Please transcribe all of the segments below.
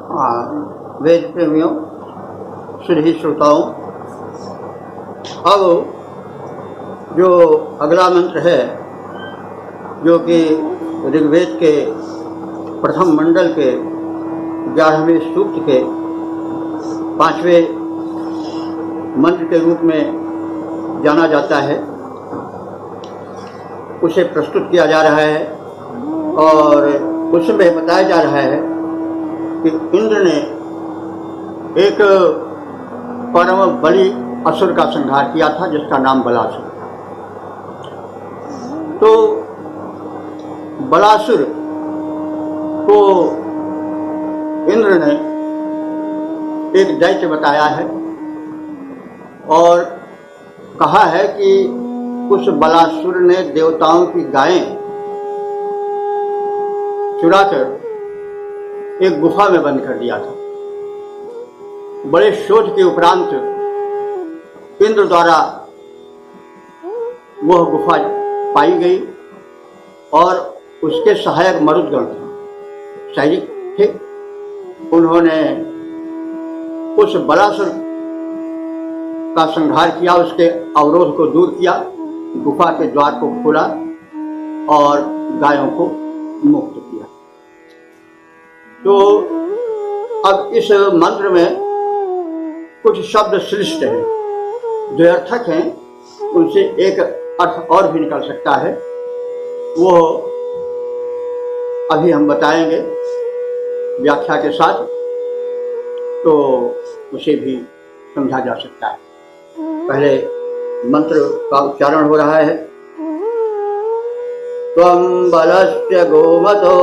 वेद प्रेमियों, सुधी श्रोताओं, अब जो अगला मंत्र है जो कि ऋग्वेद के प्रथम मंडल के 11वें सूक्त के 5वें मंत्र के रूप में जाना जाता है, उसे प्रस्तुत किया जा रहा है और उसमें बताया जा रहा है कि इंद्र ने एक परम बली असुर का संहार किया था जिसका नाम बलासुर। तो बलासुर को इंद्र ने एक दैत्य बताया है और कहा है कि उस बलासुर ने देवताओं की गायें चुराकर एक गुफा में बंद कर दिया था। बड़े शोध के उपरांत इंद्र द्वारा वह गुफा पाई गई और उसके सहायक मरुदगण थे, सैनिक थे। उन्होंने उस बलासुर का संहार किया, उसके अवरोध को दूर किया, गुफा के द्वार को खोला और गायों को मुक्त किया। तो अब इस मंत्र में कुछ शब्द श्लिष्ट हैं, द्व्यर्थक हैं, उनसे एक अर्थ और भी निकल सकता है, वो अभी हम बताएंगे व्याख्या के साथ, तो उसे भी समझा जा सकता है। पहले मंत्र का उच्चारण हो रहा है। त्वं बलस्य गोमतो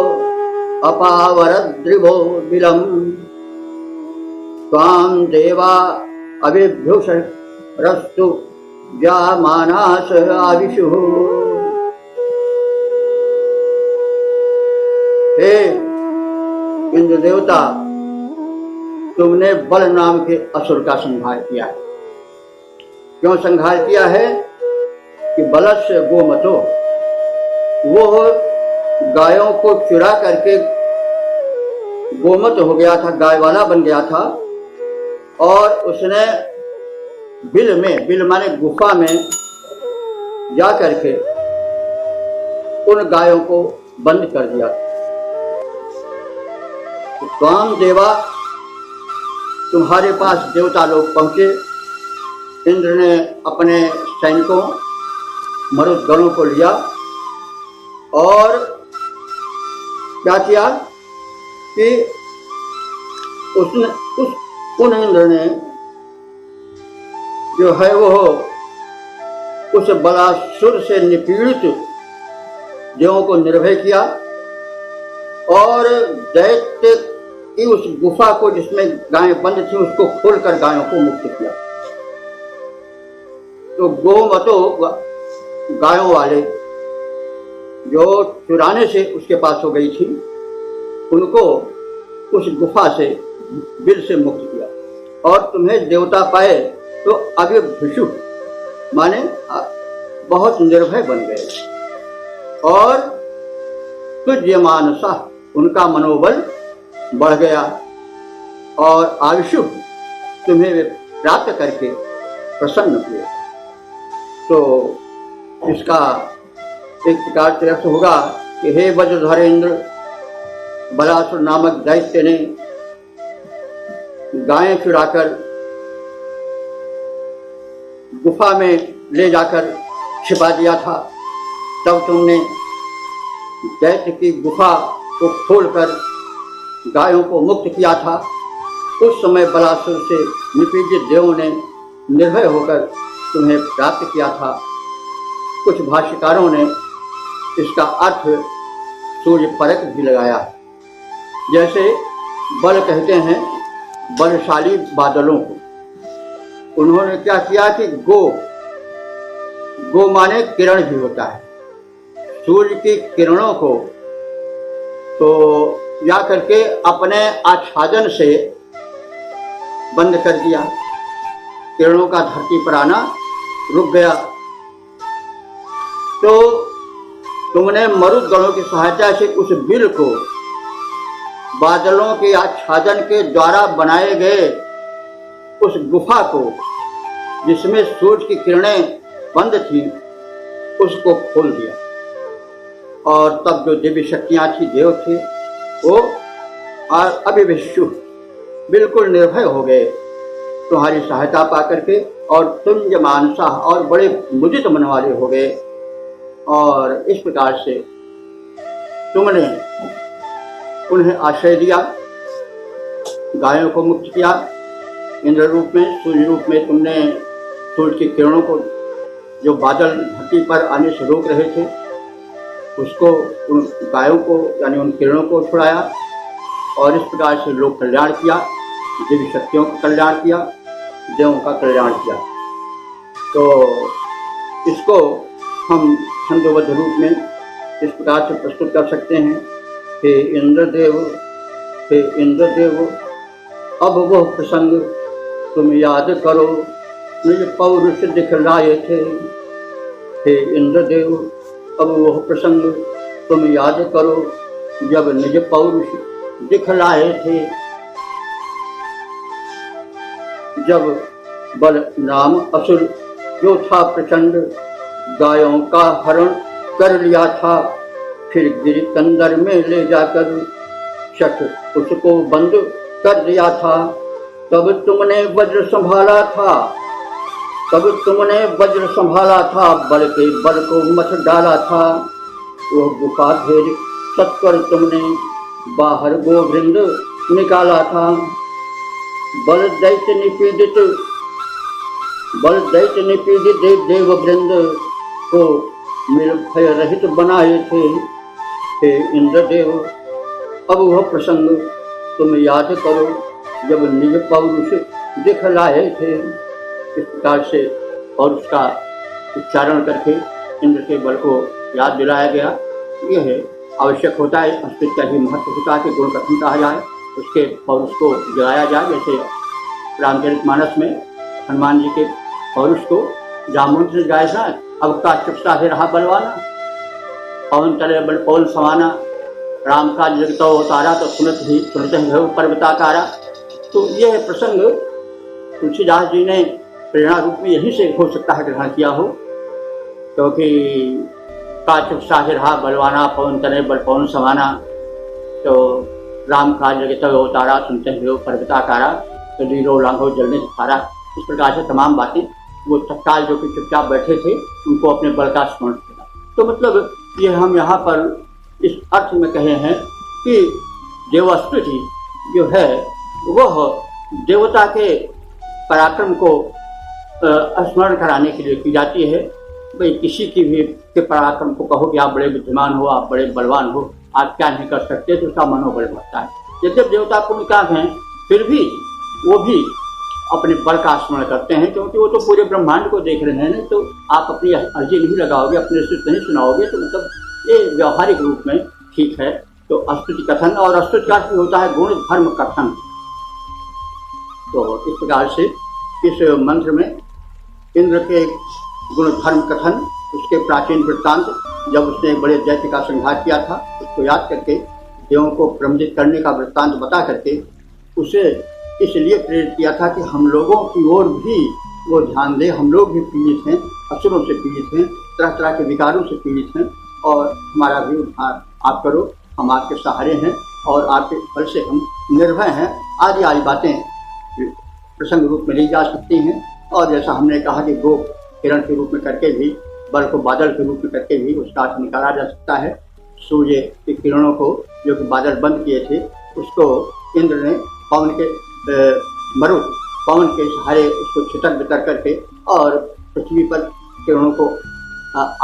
अपावरद्रिवो बिलम् त्वां देवा अभिभ्युषरस्तु जामानास आविशुः। हे इंद्र देवता, तुमने बल नाम के असुर का संहार किया है। क्यों संहार किया है? कि बलस्य गोमतो, वो गायों को चुरा करके गोमत हो गया था, गाय वाला बन गया था और उसने बिल में, बिल माने गुफा में जा करके उन गायों को बंद कर दिया। तो त्वां देवा, तुम्हारे पास देवता लोग पहुंचे। इंद्र ने अपने सैनिकों मरुदगणों को लिया और क्या किया कि उन इंद्र ने जो है वो उस बलासुर से निपीड़ित देवों को निर्भय किया और दैत्य की उस गुफा को जिसमें गायें बंद थी उसको खोलकर गायों को मुक्त किया। तो गोमतो, गायों वाले जो चुराने से उसके पास हो गई थी, उनको उस गुफा से, बिल से मुक्त किया। और तुम्हें देवता पाए तो अभिभ्युषु माने बहुत निर्भय बन गए और तुज्यमानसा, उनका मनोबल बढ़ गया और आविशु, तुम्हें वे प्राप्त करके प्रसन्न हुए। तो इसका एक प्रकार से अर्थ होगा कि हे वज्रधर इंद्र, बलासुर नामक दैत्य ने गायें चुराकर गुफा में ले जाकर छिपा दिया था। तब तुमने दैत्य की गुफा को खोलकर गायों को मुक्त किया था। उस समय बलासुर से निपीड़ित देवों ने निर्भय होकर तुम्हें प्राप्त किया था। कुछ भाष्यकारों ने इसका अर्थ सूर्य परक भी लगाया। जैसे बल कहते हैं बलशाली बादलों को, उन्होंने क्या किया कि गो माने किरण भी होता है, सूर्य की किरणों को तो जा करके अपने आच्छादन से बंद कर दिया, किरणों का धरती पर आना रुक गया। तो तुमने मरुदगणों की सहायता से उस बिल को बादलों के आच्छादन के द्वारा बनाए गए उस गुफा को, जिसमें सूर्य की किरणें बंद थीं, उसको खोल दिया। और तब जो दिव्य शक्तियां थी, देव थे, वो अभिविश्व बिल्कुल निर्भय हो गए तुम्हारी सहायता पा करके, और तुम जो मानसा और बड़े मुदित मन वाले हो गए। और इस प्रकार से तुमने उन्हें आश्रय दिया, गायों को मुक्त किया। इंद्र रूप में, सूर्य रूप में तुमने सूर्य की किरणों को, जो बादल धरती पर आने से रोक रहे थे, उसको, उन गायों को यानी उन किरणों को छुड़ाया। और इस प्रकार से लोक कल्याण किया, दिव्य शक्तियों का कल्याण किया, देवों का कल्याण किया। तो इसको हम छंदोबद्ध रूप में इस प्रकार से प्रस्तुत कर सकते हैं। हे इंद्रदेव, हे इंद्रदेव, अब वह प्रसंग तुम याद करो, निज पौरुष दिखलाए थे। हे इंद्रदेव, अब वह प्रसंग तुम याद करो, जब निज पौरुष दिखलाए थे। जब बल राम असुर जो था प्रचंड, गायों का हरण कर लिया था, फिर गिर कंदर में ले जाकर शठ उसको बंद कर दिया था। तब तुमने वज्र संभाला था, तब तुमने वज्र संभाला था, बल के बल को मत डाला था। वो गुफा घेर सत्कर तुमने बाहर गोवृंद निकाला था। बल दैत्य निपीड़ित देव वृंद को निर्भय रहित बनाए थे। हे इंद्रदेव, अब वह प्रसंग तुम याद करो, जब निज पौरुष दिखलाए थे। इस प्रकार से पौरुष का उच्चारण करके इंद्र के बल को याद दिलाया गया। यह आवश्यक होता है, संस्कृत का ही महत्व होता है कि गुण कथन कहा जाए, उसके पौरुष को जगाया जाए। जैसे रामचरितमानस में हनुमान जी के पौरुष को जामुन से गाय था, अब का चुपता से रहा बलवाना, पवन तले बल पवन समाना, राम का जगतो उतारा तो सुनते हैं पर्वताकारा। तो यह प्रसंग तुलसीदास जी ने प्रेरणा रूप में यहीं से हो सकता है ग्रहण किया हो, क्योंकि का चुपता से रहा बलवाना, पवन तले बल पवन समाना, तो राम का जगतो उतारा सुनते हुए पर्वताकारा, तो लीलो लांघो जलने से खारा। इस प्रकार से तमाम बातें वो तत्काल जो कि चुपचाप बैठे थे, उनको अपने बल का स्मरण किया। तो मतलब ये हम यहाँ पर इस अर्थ में कहे हैं कि देवस्तुति जो है वह देवता के पराक्रम को स्मरण कराने के लिए की जाती है। भाई किसी की भी के पराक्रम को कहो कि आप बड़े बुद्धिमान हो, आप बड़े बलवान हो, आप क्या नहीं कर सकते, तो उसका मनोबल बढ़ता है। यद्यप देवता पुण्यकाम हैं, फिर भी वो भी अपने बल का स्मरण करते हैं, क्योंकि वो तो पूरे ब्रह्मांड को देख रहे हैं। नहीं तो आप अपनी अर्जी नहीं लगाओगे, अपने स्तुति नहीं सुनाओगे, तो मतलब ये व्यवहारिक रूप में ठीक है। तो स्तुति कथन, और स्तुति का अर्थ होता है गुण धर्म कथन। तो इस प्रकार से इस मंत्र में इंद्र के गुण धर्म कथन, उसके प्राचीन वृत्तांत, जब उसने एक बड़े दैत्य का संहार किया था, उसको याद करके देवों को प्रमोदित करने का वृत्तांत बता करके उसे इसलिए प्रेरित किया था कि हम लोगों की ओर भी वो ध्यान दे। हम लोग भी पीड़ित हैं, असुरों से पीड़ित हैं, तरह तरह के विकारों से पीड़ित हैं, और हमारा भी उद्धार आप करो, हम आपके सहारे हैं और आपके बल से हम निर्भय हैं। आदि आदि बातें प्रसंग रूप में ली जा सकती हैं। और जैसा हमने कहा कि गो किरण के रूप में करके भी, बल को बादल के रूप में करके भी उसका अर्थ निकाला जा सकता है। सूर्य की किरणों को जो कि बादल बंद किए थे, उसको इंद्र ने पवन के पवन के सहारे उसको छितर बितर करके और पृथ्वी पर किरणों को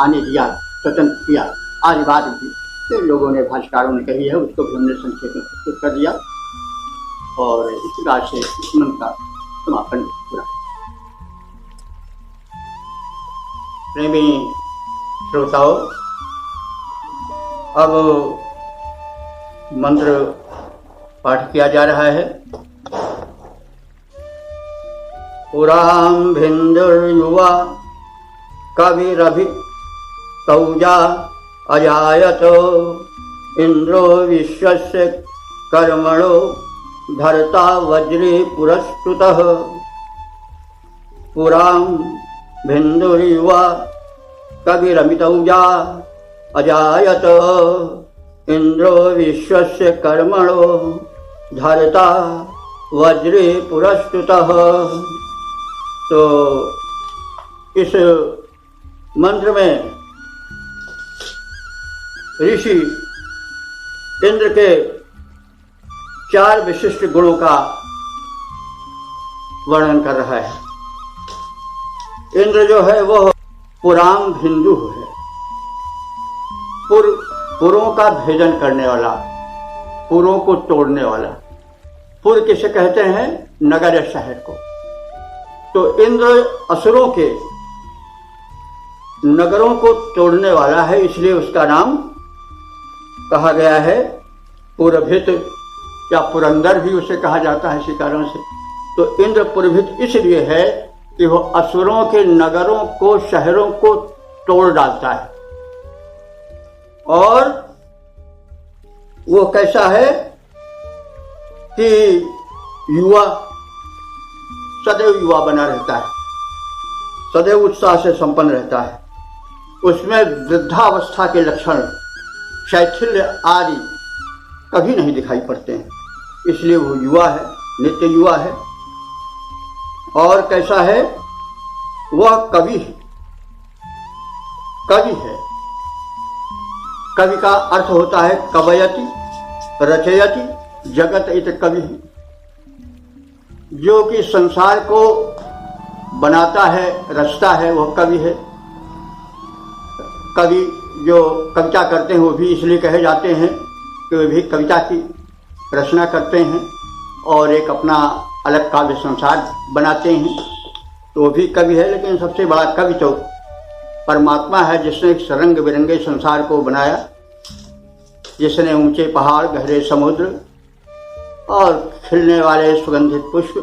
आने दिया, स्वतंत्र किया। आदि बात भी लोगों ने, भाष्यकारों ने कही है, उसको भी हमने संक्षेप में प्रस्तुत कर दिया। और इस प्रकार से इस मंत्र का समापन पूरा। प्रेमी श्रोताओं, अब मंत्र पाठ किया जा रहा है। पुराम भिंदुर्युवा कविरभि तौजा अजायत इंद्रो विश्वस्य कर्मणो धर्ता वज्रे पुरस्तुतः पुरां भिन्दुरिवा कविरमितौजा अजायत इंद्रो विश्वस्य कर्मणो धर्ता वज्रे पुरस्तुतः। तो इस मंत्र में ऋषि इंद्र के 4 विशिष्ट गुणों का वर्णन कर रहा है। इंद्र जो है वह पुराम हिंदू है, पुरों का भेदन करने वाला, पुरों को तोड़ने वाला। पुर किसे कहते हैं? नगर या शहर को। तो इंद्र असुरों के नगरों को तोड़ने वाला है, इसलिए उसका नाम कहा गया है पुरभित, या पुरंदर भी उसे कहा जाता है इसी कारण से। तो इंद्र पुरभित इसलिए है कि वह असुरों के नगरों को, शहरों को तोड़ डालता है। और वो कैसा है कि युवा, सदैव युवा बना रहता है, सदैव उत्साह से संपन्न रहता है। उसमें वृद्धावस्था के लक्षण, शैथिल्य आदि कभी नहीं दिखाई पड़ते हैं, इसलिए वो युवा है, नित्य युवा है। और कैसा है? वह कवि है, कवि है। कवि का अर्थ होता है कवयति, रचयति, जगत इत कवि, जो कि संसार को बनाता है, रचता है, वह कवि है। कवि जो कविता करते हैं वो भी इसलिए कहे जाते हैं कि वे भी कविता की रचना करते हैं और एक अपना अलग काव्य संसार बनाते हैं, तो वो भी कवि है। लेकिन सबसे बड़ा कवि तो परमात्मा है, जिसने एक रंग बिरंगे संसार को बनाया, जिसने ऊंचे पहाड़, गहरे समुद्र और खिलने वाले सुगंधित पुष्प,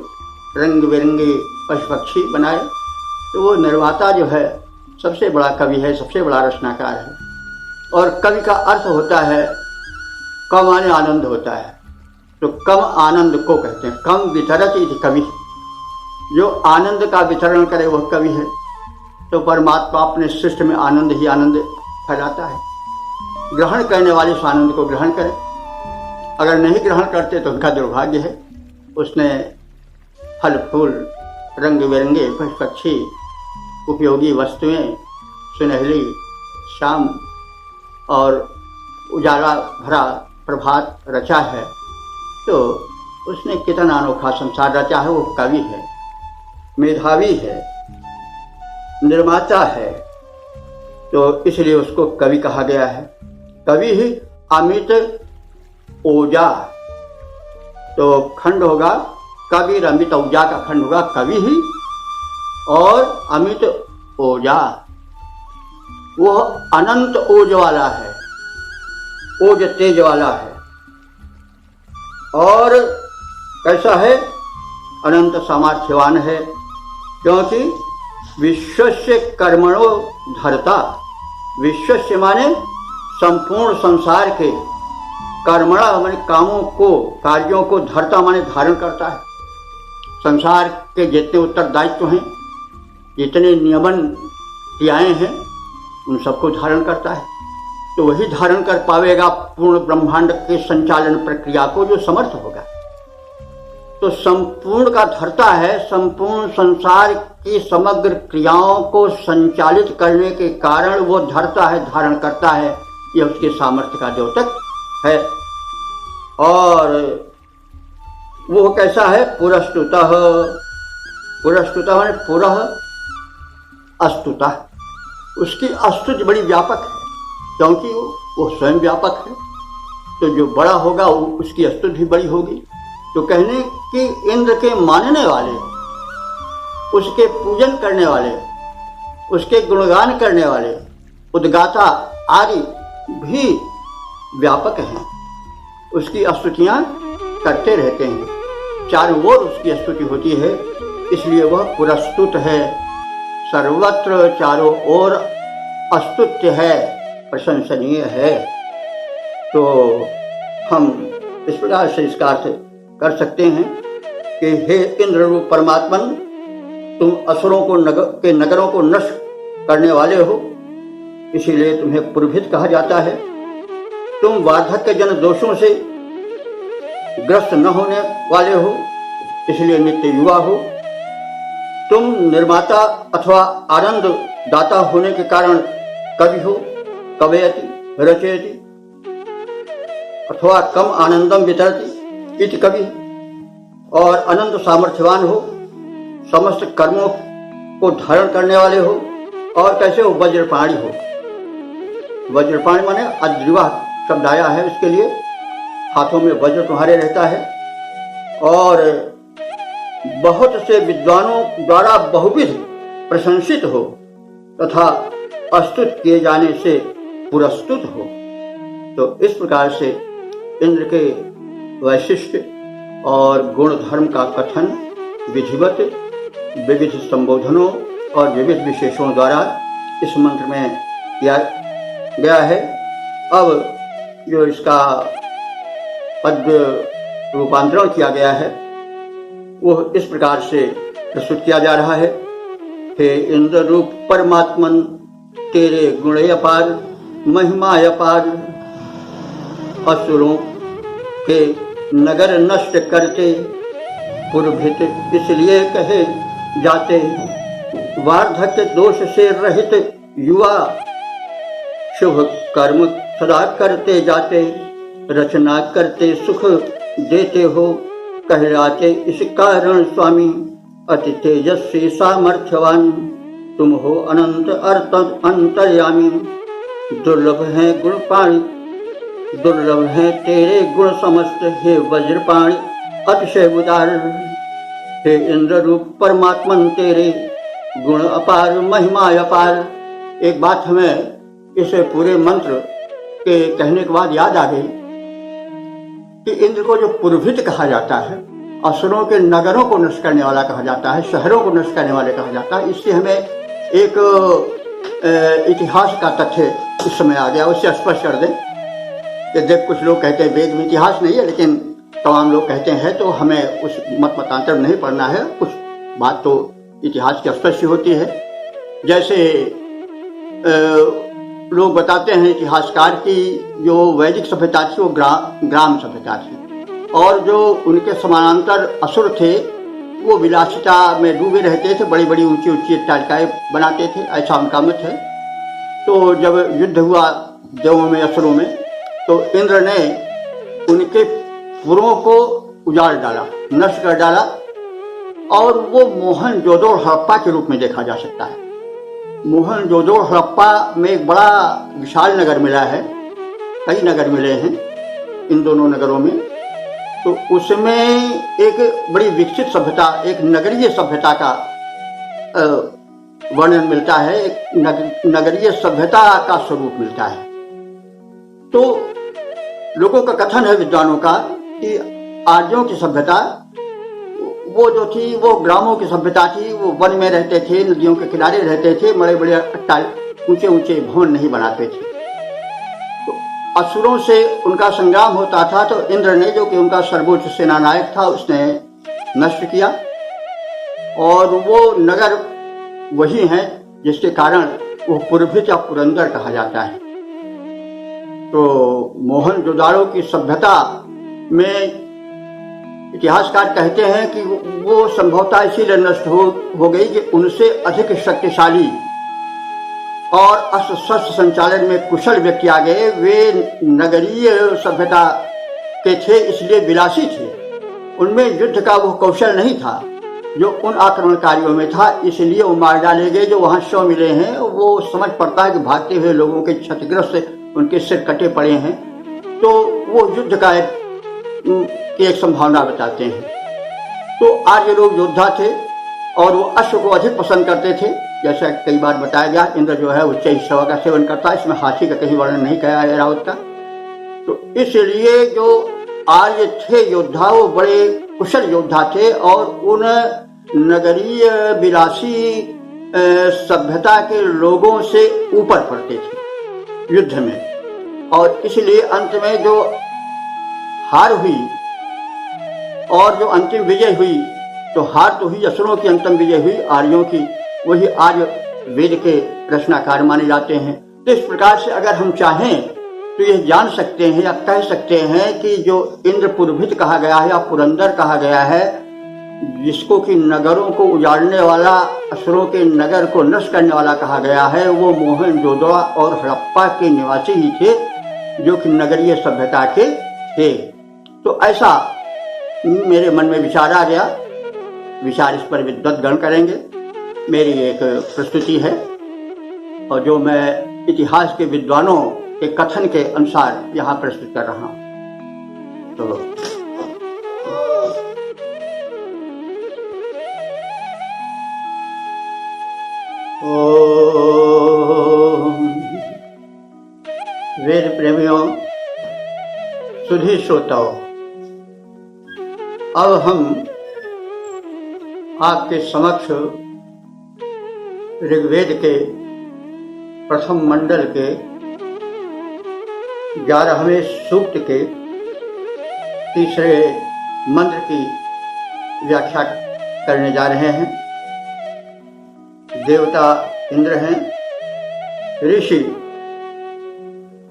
रंग बिरंगे पशु पक्षी बनाए। तो वो निर्माता जो है सबसे बड़ा कवि है, सबसे बड़ा रचनाकार है। और कवि का अर्थ होता है कम आने आनंद होता है, तो कम आनंद को कहते हैं। कम वितरत इति कवि, जो आनंद का वितरण करे वह कवि है। तो परमात्मा अपने सृष्टि में आनंद ही आनंद फैलाता है। ग्रहण करने वाले उस आनंद को ग्रहण करें, अगर नहीं ग्रहण करते तो उनका दुर्भाग्य है। उसने फल फूल, रंग बिरंगे पशु पक्षी, उपयोगी वस्तुएं, सुनहली शाम और उजाला भरा प्रभात रचा है, तो उसने कितना अनोखा संसार रचा है। वो कवि है, मेधावी है, निर्माता है, तो इसलिए उसको कवि कहा गया है। कवि ही अमित ओजा, तो खंड होगा कवि, अमित ओजा का खंड होगा कवि ही, और अमित ओजा वह अनंत ओज वाला है, ओज तेज वाला है। और कैसा है? अनंत सामर्थ्यवान है, क्योंकि विश्वस्य कर्मणो धर्ता, विश्वस्य माने संपूर्ण संसार के, कर्मणा माने कामों को, कार्यों को, धर्ता माने धारण करता है। संसार के जितने उत्तरदायित्व हैं, जितने नियमन क्रियाएं हैं, उन सबको धारण करता है। तो वही धारण कर पावेगा पूर्ण ब्रह्मांड के संचालन प्रक्रिया को, जो समर्थ होगा। तो संपूर्ण का धर्ता है, संपूर्ण संसार की समग्र क्रियाओं को संचालित करने के कारण वो धरता है, धारण करता है। यह उसके सामर्थ्य का द्योतक है। और वो कैसा है? पुरस्तुतः, पुरस्तुतः माने पुरः अस्तुतः, उसकी स्तुति बड़ी व्यापक है, क्योंकि वो स्वयं व्यापक है। तो जो बड़ा होगा उसकी स्तुति भी बड़ी होगी। तो कहने कि इंद्र के मानने वाले, उसके पूजन करने वाले, उसके गुणगान करने वाले, उद्गाता आदि भी व्यापक हैं, उसकी स्तुतियाँ करते रहते हैं, चारों ओर उसकी स्तुति होती है। इसलिए वह पुरस्तुत है, सर्वत्र चारों ओर स्तुत्य है, प्रशंसनीय है। तो हम इस प्रकार से इसका अर्थ कर सकते हैं कि हे इंद्र रूप परमात्मन, तुम असुरों के नगरों को नष्ट करने वाले हो, इसीलिए तुम्हें पुरभित कहा जाता है। तुम वार्धक्य जन दोषों से ग्रस्त न होने वाले हो, इसलिए नित्य युवा हो। तुम निर्माता अथवा आनंद दाता होने के कारण कवि हो, कवयति रचयति अथवा कम आनंदम वितरति इति कवि, और अनंत सामर्थ्यवान हो, समस्त कर्मों को धारण करने वाले हो। और कैसे हो? वज्रपाणी हो। वज्रपाणी माने अद्रिवा शब्द आया है इसके लिए, हाथों में वज्र तुम्हारे रहता है, और बहुत से विद्वानों द्वारा बहुविध प्रशंसित हो तथा अस्तुत किए जाने से पुरस्तुत हो। तो इस प्रकार से इंद्र के वैशिष्ट और गुण धर्म का कथन विधिवत विविध संबोधनों और विविध विशेषणों द्वारा इस मंत्र में किया गया है। अब जो इसका पद्य रूपांतरण किया गया है वो इस प्रकार से प्रस्तुत किया जा रहा है। हे इंद्र रूप परमात्मन, तेरे गुण अपार, महिमा अपार, असुरों के नगर नष्ट करते पुरभित इसलिए कहे जाते। वार्धक्य दोष से रहित युवा, शुभ कर्म सदा करते जाते। रचना करते सुख देते हो, कहलाते इस कारण स्वामी। अति तेजस्वी सामर्थ्यवान, तुम हो अनंत अर्थ अंतर्यामी। दुर्लभ है गुण पाणी, दुर्लभ है तेरे गुण समस्त। हे वज्रपाणी अतिशय उदार, हे इंद्र रूप परमात्मन, तेरे गुण अपार, महिमा अपार। एक बात हमें इस पूरे मंत्र के कहने के बाद याद आ गई कि इंद्र को जो पुरभित कहा जाता है, असुरों के नगरों को नष्ट करने वाला कहा जाता है, शहरों को नष्ट करने वाले कहा जाता है। इससे हमें एक इतिहास का तथ्य इस समय आ गया, उससे स्पष्ट कर दें कि जब कुछ लोग कहते हैं वेद में इतिहास नहीं है, लेकिन तमाम लोग कहते हैं, तो हमें उस मतांतर में नहीं पढ़ना है। कुछ बात तो इतिहास की स्पष्ट होती है। जैसे लोग बताते हैं इतिहासकार की जो वैदिक सभ्यता थी वो ग्राम सभ्यता थी, और जो उनके समानांतर असुर थे वो विलासिता में डूबे रहते थे, बड़ी बड़ी ऊंची ऊंची अट्टालिकाएं बनाते थे, ऐसा उनका मत है। तो जब युद्ध हुआ देवों में असुरों में, तो इंद्र ने उनके पुरों को उजाड़ डाला, नष्ट कर डाला, और वो मोहनजोदड़ो हड़प्पा के रूप में देखा जा सकता है। मोहनजोदड़ो हड़प्पा में एक बड़ा विशाल नगर मिला है, कई नगर मिले हैं इन दोनों नगरों में। तो उसमें एक बड़ी विकसित सभ्यता, एक नगरीय सभ्यता का वर्णन मिलता है, एक नगरीय सभ्यता का स्वरूप मिलता है। तो लोगों का कथन है, विद्वानों का, कि आर्यों की सभ्यता वो जो थी वो ग्रामों की सभ्यता थी। वो वन में रहते थे, नदियों के किनारे रहते थे, बड़े बड़े ऊंचे ऊंचे भवन नहीं बनाते थे। तो असुरों से उनका संग्राम होता था, तो इंद्र ने, जो कि उनका सर्वोच्च सेनानायक था, उसने नष्ट किया। और वो नगर वही है जिसके कारण वो पुरभित या पुरंदर कहा जाता है। तो मोहनजोदाड़ो की सभ्यता में इतिहासकार कहते हैं कि वो संभवतः इसीलिए नष्ट हो गई कि उनसे अधिक शक्तिशाली और अस्त्र संचालन में कुशल व्यक्ति आ गए। वे नगरीय सभ्यता के थे, इसलिए विलासी थे, उनमें युद्ध का वो कौशल नहीं था जो उन आक्रमणकारियों में था, इसलिए वो मार डाले गए। जो वहां शव मिले हैं वो समझ पड़ता है कि भागते हुए लोगों के क्षतिग्रस्त उनके सिर कटे पड़े हैं, तो वो युद्ध का एक संभावना बताते हैं। तो आर्य लोग योद्धा थे और वो अश्व को अधिक पसंद करते थे, जैसा कई बार बताया गया। इंद्र जो है उच्च शव का सेवन करता है, इसमें हाथी का कहीं वर्णन नहीं किया है रावत का। तो इसलिए जो आर्य थे योद्धा, वो बड़े कुशल योद्धा थे और उन नगरीय विलासी सभ्यता के लोगों से ऊपर पड़ते थे युद्ध में। और इसलिए अंत में जो हार हुई और जो अंतिम विजय हुई, तो हार तो हुई असुरों की, अंतिम विजय हुई आर्यों की, वही आज वेद के रचनाकार माने जाते हैं। तो इस प्रकार से अगर हम चाहें तो यह जान सकते हैं या कह सकते हैं कि जो इंद्रपुरभित कहा गया है या पुरंदर कहा गया है, जिसको कि नगरों को उजाड़ने वाला, असुरों के नगर को नष्ट करने वाला कहा गया है, वो मोहनजोदड़ो और हड़प्पा के निवासी ही थे, जो कि नगरीय सभ्यता के थे। तो ऐसा मेरे मन में विचार आ गया। विचार इस पर विद्वद्गण करेंगे। मेरी एक प्रस्तुति है और जो मैं इतिहास के विद्वानों के कथन के अनुसार यहाँ प्रस्तुत कर रहा हूँ। तो वेद प्रेमियों, सुधी श्रोताओं, अब हम आपके समक्ष ऋग्वेद के प्रथम मंडल के 11वें सूक्त के तीसरे मंत्र की व्याख्या करने जा रहे हैं। देवता इंद्र हैं, ऋषि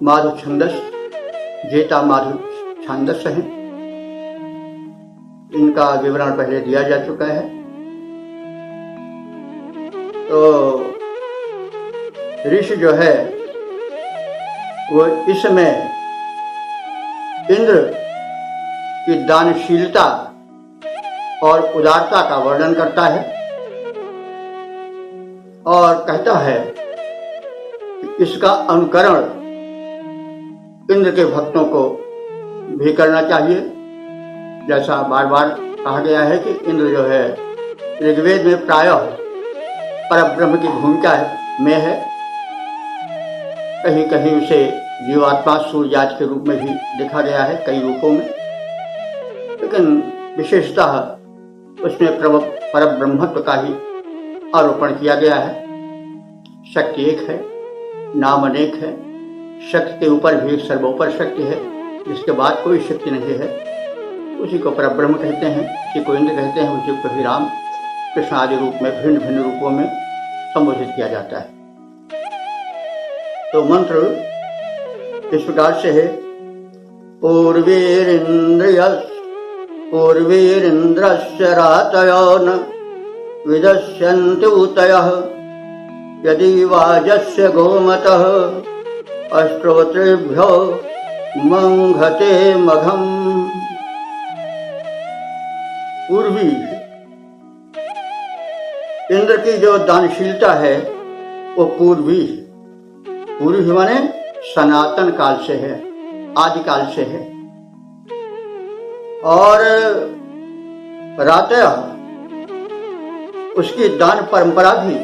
माधु छंदस, जेता माधु छंदस हैं। इनका विवरण पहले दिया जा चुका है। तो ऋषि जो है वो इसमें इंद्र की दानशीलता और उदारता का वर्णन करता है और कहता है कि इसका अनुकरण इंद्र के भक्तों को भी करना चाहिए। जैसा बार बार कहा गया है कि इंद्र जो है ऋग्वेद में प्रायः परब्रह्म की भूमिका में है, कहीं कहीं उसे जीवात्मा सूर्याज के रूप में भी देखा गया है कई रूपों में, लेकिन विशेषतः उसमें परब्रह्मत्व का ही आरोपण किया गया है। शक्ति एक है, नाम अनेक है, शक्ति के ऊपर भी एक सर्वोपर शक्ति है, जिसके बाद कोई शक्ति नहीं है। उसी को परब्रह्म कहते हैं, उसी को इंद्र कहते हैं, उसी को भी राम कृष्ण आदि रूप में भिन्न भिन्न रूपों में संबोधित किया जाता है। तो मंत्र इस प्रकार से है, पूर्वीरिन्द्रस्य रातयो न विदस्यन्ति ऊतयः यदि वाजस्य गोमतः अष्टोत्रेभ्यो मंघते मघम्। पूर्वी इंद्र की जो दानशीलता है वो पूर्वी माने सनातन काल से है, आदि काल से है। और रातः उसकी दान परंपरा भी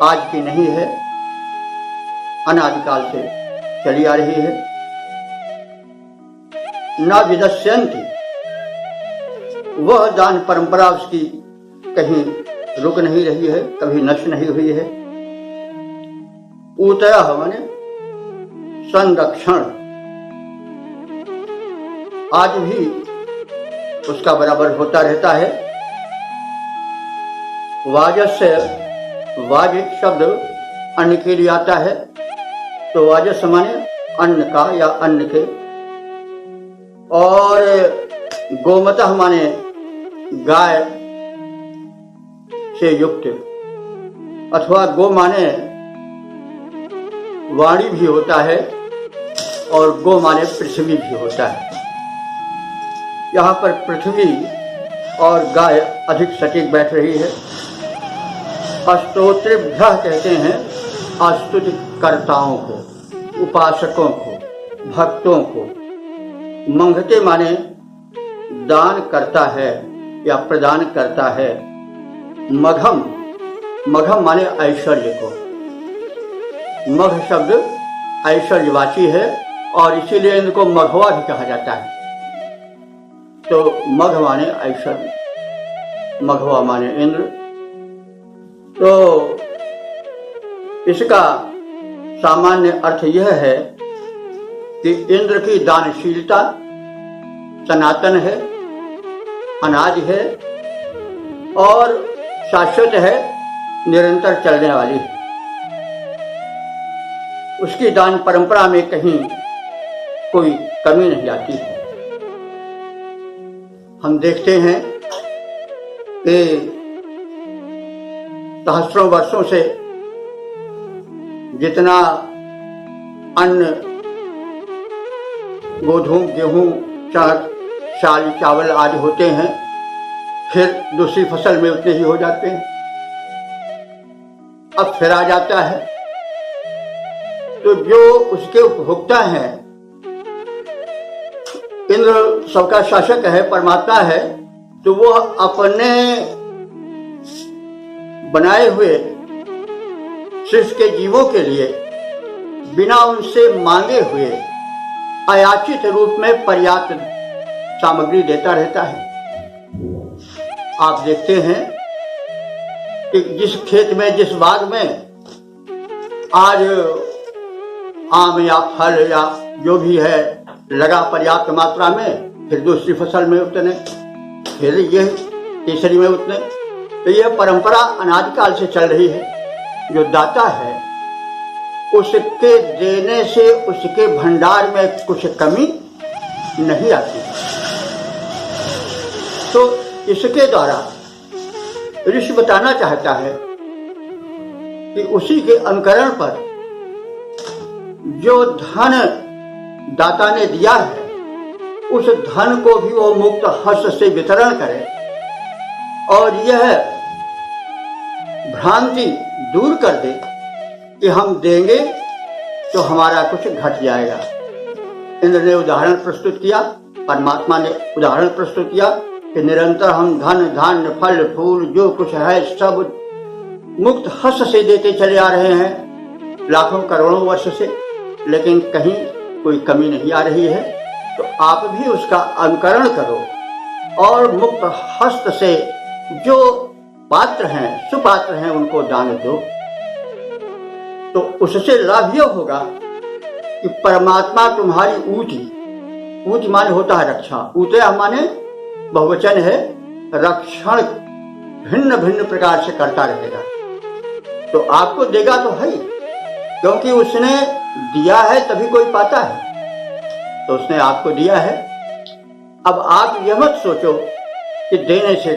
आज की नहीं है, अनादिकाल से चली आ रही है। न विदस्यन्ति, वह दान परंपरा उसकी कहीं रुक नहीं रही है, कभी नष्ट नहीं हुई है। ऊतयः माने संरक्षण, आज भी उसका बराबर होता रहता है। वाजस्य, वाज शब्द अन्न के लिए आता है, तो वाजस माने अन्न का या अन्न के, और गोमतः माने गाय से युक्त, अथवा गो माने वाणी भी होता है और गो माने पृथ्वी भी होता है। यहाँ पर पृथ्वी और गाय अधिक सटीक बैठ रही है। अस्तोत्रेभ्यः कहते हैं आस्तुति कर्ताओं को, उपासकों को, भक्तों को। मंघते माने दान करता है या प्रदान करता है। मघम, मघम माने ऐश्वर्य को। मघ शब्द ऐश्वर्यवाची है और इसीलिए इनको मघवा भी कहा जाता है। तो मघ माने ऐश्वर्य, मघवा माने इंद्र। तो इसका सामान्य अर्थ यह है कि इंद्र की दानशीलता सनातन है, अनाज है और शाश्वत है, निरंतर चलने वाली है। उसकी दान परंपरा में कहीं कोई कमी नहीं आती है। हम देखते हैं कि सहस्रों वर्षों से जितना अन्न, गोधूम, गेहूं, चणक, शाल, चावल आदि होते हैं, फिर दूसरी फसल में उतने ही हो जाते हैं। अब फिर आ जाता है, तो जो उसके उपभोक्ता हैं, इंद्र सबका शासक है, परमात्मा है, तो वो अपने बनाए हुए सृष्टि के जीवों के लिए बिना उनसे मांगे हुए अयाचित रूप में पर्याप्त सामग्री देता रहता है। आप देखते हैं कि जिस खेत में, जिस बाग में आज आम या फल या जो भी है लगा पर्याप्त मात्रा में, फिर दूसरी फसल में उतने, फिर यह तीसरी में उतने, तो यह परंपरा अनादिकाल से चल रही है। जो दाता है उसके देने से उसके भंडार में कुछ कमी नहीं आती। तो इसके द्वारा ऋषि बताना चाहता है कि उसी के अनुकरण पर जो धन दाता ने दिया है, उस धन को भी वो मुक्त हस्त से वितरण करे और यह भ्रांति दूर कर दे कि हम देंगे तो हमारा कुछ घट जाएगा। इंद्र ने उदाहरण प्रस्तुत किया, परमात्मा ने उदाहरण प्रस्तुत किया कि निरंतर हम धन, धान्य, फल, फूल जो कुछ है सब मुक्त हस्त से देते चले आ रहे हैं लाखों करोड़ों वर्ष से, लेकिन कहीं कोई कमी नहीं आ रही है। तो आप भी उसका अनुकरण करो और मुक्त हस्त से जो पात्र हैं, सुपात्र हैं, उनको दान दो। तो उससे लाभ यह होगा कि परमात्मा तुम्हारी ऊटी माने होता है रक्षा, ऊतया माने बहुवचन है, रक्षण भिन्न भिन्न प्रकार से करता रहेगा। तो आपको देगा तो है, क्योंकि उसने दिया है तभी कोई पाता है, तो उसने आपको दिया है। अब आप यह मत सोचो कि देने से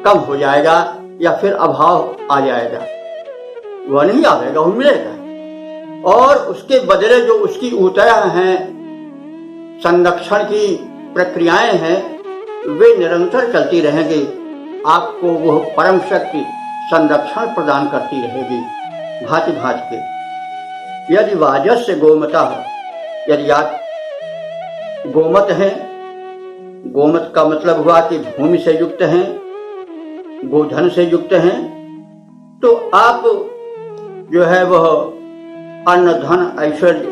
कम हो जाएगा या फिर अभाव आ जाएगा, वह नहीं आएगा, वो मिलेगा। और उसके बदले जो उसकी ऊतया हैं, संरक्षण की प्रक्रियाएं हैं, वे निरंतर चलती रहेंगी। आपको वह परम शक्ति संरक्षण प्रदान करती रहेगी भांति भांति के। यदि वाजस्य गोमता, यदि आप गोमत हैं, गोमत का मतलब हुआ कि भूमि से युक्त हैं, गोधन से युक्त हैं, तो आप जो है वह अन्न, धन, ऐश्वर्य,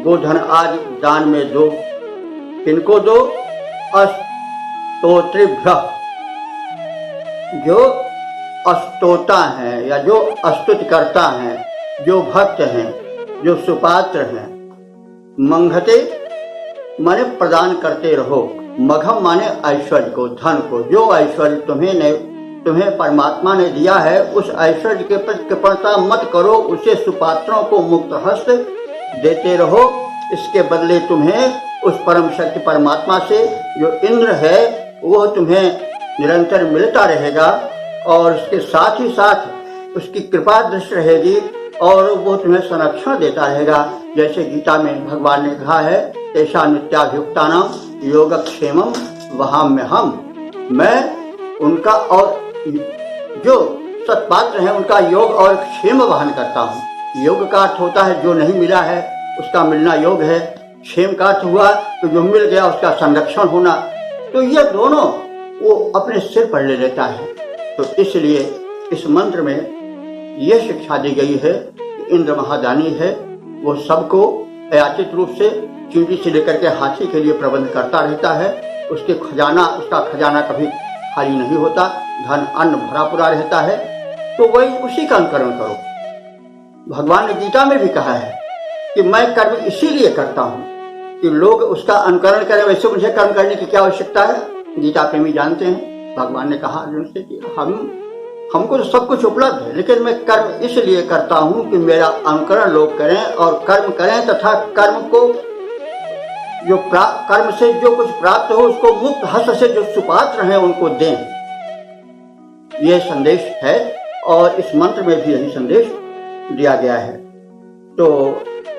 गोधन आदि दान में दो। किनको दो? अस्तोत्रेभ्य, जो अस्तोता हैं या जो स्तुति करता हैं, जो भक्त हैं, जो सुपात्र हैं। मंघते माने प्रदान करते रहो, मघम माने ऐश्वर्य को, धन को। जो ऐश्वर्य तुम्हें परमात्मा ने दिया है, उस ऐश्वर्य के प्रति कृपणता मत करो, उसे सुपात्रों को मुक्त हस्त देते रहो। इसके बदले तुम्हें उस परम शक्ति परमात्मा से जो इंद्र है वह तुम्हें निरंतर मिलता रहेगा और उसके साथ ही साथ उसकी कृपा दृष्टि रहेगी और वो तुम्हें संरक्षण देता रहेगा। जैसे गीता में भगवान ने कहा है, ऐसा नित्याभियुक्तानां योगक्षेमम वहाम्यहम्, मैं उनका और जो सत्पात्र हैं उनका योग और क्षेम वहन करता हूँ। योग का अर्थ होता है जो नहीं मिला है उसका मिलना योग है, क्षेम का अर्थ हुआ तो जो मिल गया उसका संरक्षण होना। तो ये दोनों वो अपने सिर पर ले लेता है। तो इसलिए इस मंत्र में यह शिक्षा दी गई है कि इंद्र महादानी है, वो सबको अयाचित रूप से चींटी से लेकर के हाथी के लिए प्रबंध करता रहता है। उसका खजाना कभी खाली नहीं होता, धन अन्न भरा पूरा रहता है। तो वही उसी का अनुकरण करो। भगवान ने गीता में भी कहा है कि मैं कर्म इसीलिए करता हूँ कि लोग उसका अनुकरण करें, वैसे मुझे कर्म करने की क्या आवश्यकता है। गीता प्रेमी जानते हैं, भगवान ने कहा अर्जुन से कि हमको तो सब कुछ उपलब्ध है, लेकिन मैं कर्म इसलिए करता हूँ कि मेरा अनुकरण लोग करें और कर्म करें, तथा कर्म को जो कर्म से जो कुछ प्राप्त हो उसको मुक्त हस्त से जो सुपात्र हैं उनको दें। यह संदेश है और इस मंत्र में भी यही संदेश दिया गया है। तो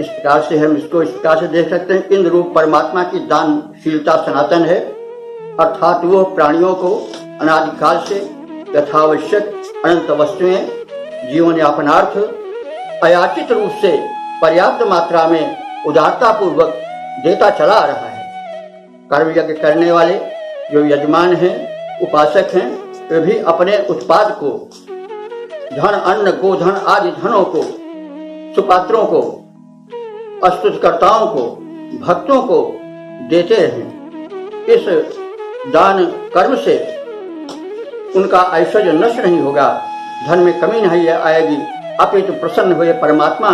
इस प्रकार से हम इसको इस प्रकार से देख सकते हैं, इंद्र रूप परमात्मा की दानशीलता सनातन है, अर्थात वो प्राणियों को अनादिकाल से यथावश्यक अनंत वस्तुएं जीवन यापनार्थ अयाचित रूप से पर्याप्त मात्रा में उदारता पूर्वक देता चला आ रहा है। कर्म यज्ञ करने वाले जो यजमान हैं, उपासक हैं, वे भी अपने उत्पाद को धन, अन्न, गोधन आदि धनों को, सुपात्रों को, स्तुतिकर्ताओं को, भक्तों को देते रहें। इस दान कर्म से उनका ऐश्वर्य नष्ट नहीं होगा, धन में कमी नहीं आएगी, अपितु प्रसन्न हुए परमात्मा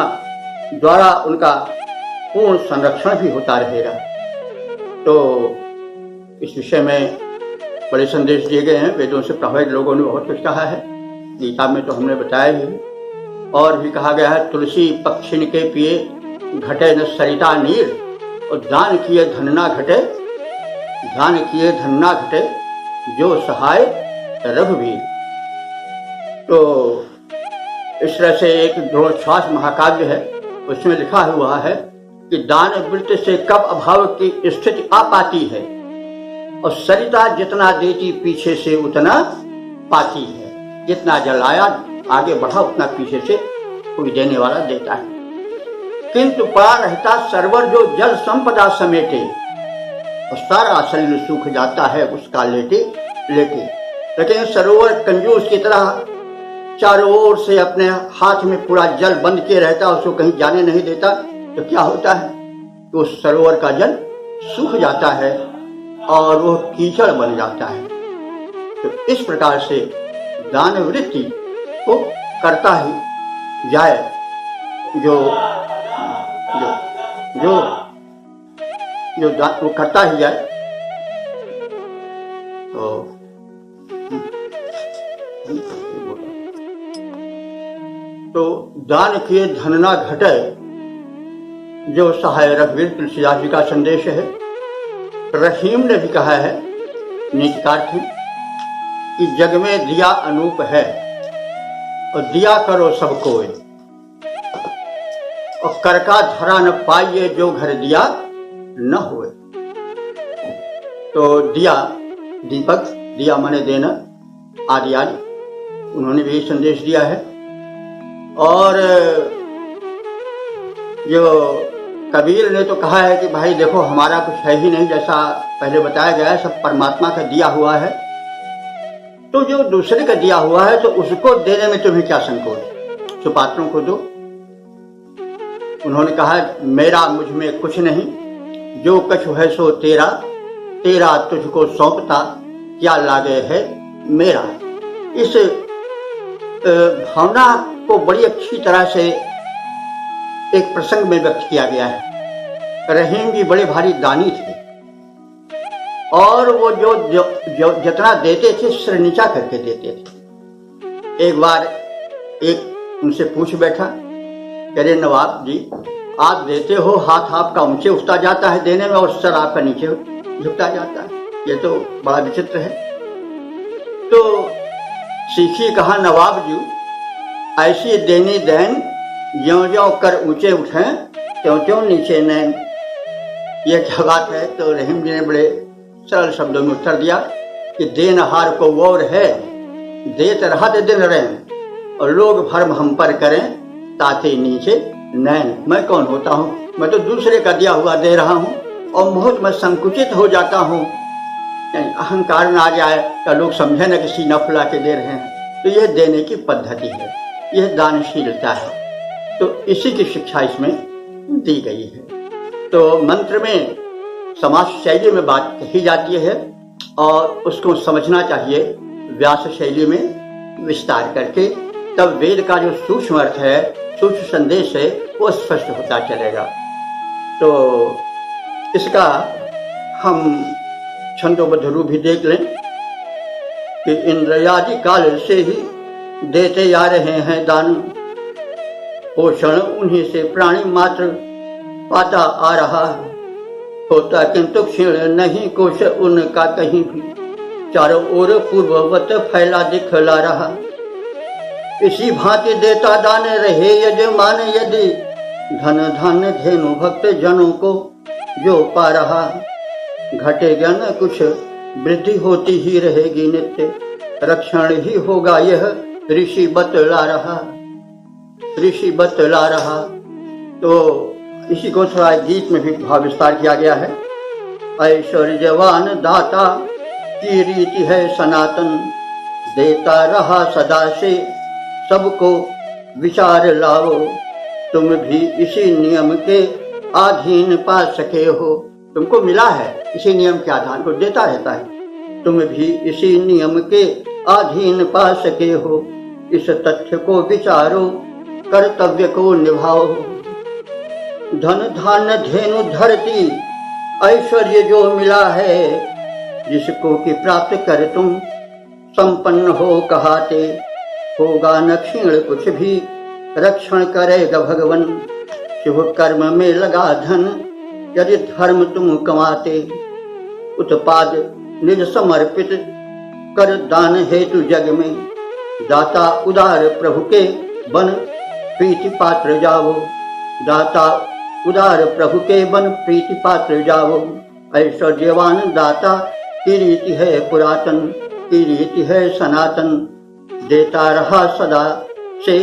द्वारा उनका पूर्ण संरक्षण भी होता रहेगा। तो इस विषय में बड़े संदेश दिए गए हैं, वेदों से प्रभावित लोगों ने बहुत कुछ कहा है, गीता में तो हमने बताया ही, और भी कहा गया है तुलसी पक्षिण के पिए घटे न सरिता नीर, और दान किए धन ना घटे, दान किए धन ना घटे जो सहाय रघुवीर। तो इस तरह से एक द्रोणोच्छ्वास महाकाव्य है, उसमें लिखा हुआ है कि दान वृत्ति से कब अभाव की स्थिति आ पाती है, और सरिता जितना देती पीछे से उतना पाती है, जितना जलाया आगे बढ़ा उतना पीछे से कोई देने वाला देता है। किंतु पड़ा रहता सरवर जो जल संपदा समेटे, और सारा शरीर सूख जाता है उसका लेटे लेटे। लेकिन सरोवर कंजूस की तरह चारों ओर से अपने हाथ में पूरा जल बंद किए रहता, उसको कहीं जाने नहीं देता, तो क्या होता है कि उस सरोवर का जल सूख जाता है और वो कीचड़ बन जाता है। तो इस प्रकार से दान वृत्ति को करता ही जाए, जो जो जो जो वो करता ही जाए। तो दान किए धन ना घटे जो सहाय रघुवीर, तुलसीदास जी का संदेश है। रहीम ने भी कहा है नीतिकार थी कि जग में दिया अनूप है, और दिया करो सबको, और कर का धरा न पाइए जो घर दिया न होए। तो दिया, दीपक, दिया माने देना, आदि आदि, उन्होंने भी संदेश दिया है। और जो कबीर ने तो कहा है कि भाई देखो हमारा कुछ है ही नहीं, जैसा पहले बताया गया है सब परमात्मा का दिया हुआ है, तो जो दूसरे का दिया हुआ है तो उसको देने में तुम्हें क्या संकोच, सुपात्रों को दो। उन्होंने कहा मेरा मुझ में कुछ नहीं, जो कछु है सो तेरा, तेरा तुझको सौंपता क्या लागे है मेरा। इस भावना को बड़ी अच्छी तरह से एक प्रसंग में व्यक्त किया गया है। रहीम जी बड़े भारी दानी थे, और वो जो जितना देते थे सिर नीचा करके देते थे। एक बार एक उनसे पूछ बैठा, कह रहे नवाब जी आप देते हो, हाथ आपका ऊंचे उठता जाता है देने में, और सर आपका नीचे झुकता जाता है, ये तो बड़ा विचित्र है। तो सीखी कहा नवाब जी ऐसी देनी देन ज्यों ज्यों कर ऊंचे उठें त्यों त्यों नीचे नैन। ये क्या बात है। तो रहीम जी ने बड़े सरल शब्दों में उत्तर दिया कि देनहार को वोर है, देत रहत दिन रहें, और लोग भरम हम पर करें ताते नीचे नैन। मैं कौन होता हूँ, मैं तो दूसरे का दिया हुआ दे रहा हूँ, और बहुत मैं संकुचित हो जाता हूँ, अहंकार ना आ जाए तो लोग समझे न कि सीना फुला के दे रहे हैं। तो यह देने की पद्धति है, यह दानशीलता है। तो इसी की शिक्षा इसमें दी गई है। तो मंत्र में समास शैली में बात कही जाती है, और उसको समझना चाहिए व्यास शैली में विस्तार करके, तब वेद का जो सूक्ष्म अर्थ है, सूक्ष्म संदेश है, वो स्पष्ट होता चलेगा। तो इसका हम छंदोबद्ध रूप भी देख लें कि इंद्रयादि काल से ही देते आ रहे हैं दान, पोषण उन्हीं से प्राणी मात्र पाता आ रहा, होता किंतु क्षीण नहीं कोश उनका कहीं भी, चारों ओर पूर्ववत फैला दिखला रहा। इसी भांति देता दान रहे यजमान, यदि धन धान्य धेनु भक्त जनों को जो पा रहा, घटेगा न कुछ वृद्धि होती ही रहेगी नित्य, रक्षण ही होगा यह ऋषि बतला रहा, ऋषि बतला रहा। तो इसी को थोड़ा गीत में भी भाव विस्तार किया गया है। ऐश्वर्यवान दाता की रीति है सनातन, देता रहा सदा से सबको विचार लाओ, तुम भी इसी नियम के अधीन पा सके हो। तुमको मिला है इसी नियम के आधार को, देता रहता है, तुम भी इसी नियम के अधीन पा सके हो। इस तथ्य को विचारो, कर्तव्य को निभाओ। धन धान्य धेनु धरती ऐश्वर्य जो मिला है, जिसको कि प्राप्त कर तुम संपन्न हो कहाते, होगा न क्षीण कुछ भी, रक्षण करेगा भगवन। शुभ कर्म में लगा धन, यदि धर्म तुम कमाते, उत्पाद निज समर्पित कर दान हेतु जग में, दाता उदार प्रभु के बन प्रीति पात्र जाओ, दाता उदार प्रभु के बन प्रीति पात्र जाओ। ऐश्वर्यवान दाता की रीति है पुरातन, की रीति है सनातन, देता रहा सदा से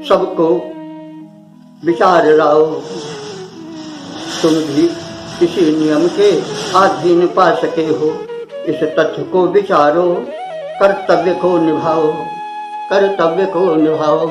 सबको विचार लाओ। तुम भी इसी नियम के अधीन पा सके हो। इस तथ्य को विचारो, कर्तव्य को निभाओ, कर्तव्य को निभाओ।